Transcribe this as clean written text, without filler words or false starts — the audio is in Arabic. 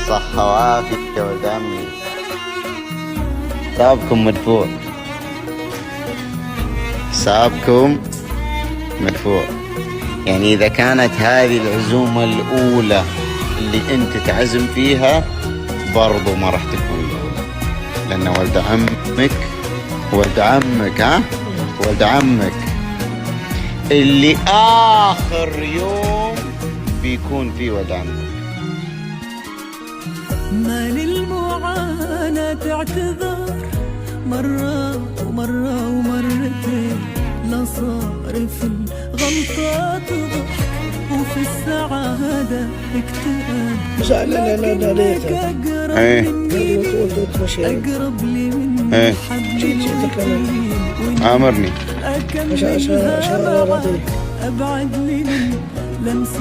صحة وعافية يا ولد عمي. حسابكم مدفوع، حسابكم مدفوع. يعني إذا كانت هذه العزومة الأولى اللي أنت تعزم فيها برضو ما راح تكون الأولى، لأن ولد عمك ولد عمك اللي آخر يوم بيكون فيه ولد عمك. ما للمعاناة اعتذار مرة ومرة ومرتين، لا صار في الغلطات ضحك وفي السعادة اكتئاب. لكنك أقرب لي من حبل الوتين، آمرني أكملها معك أبعد لي من لمس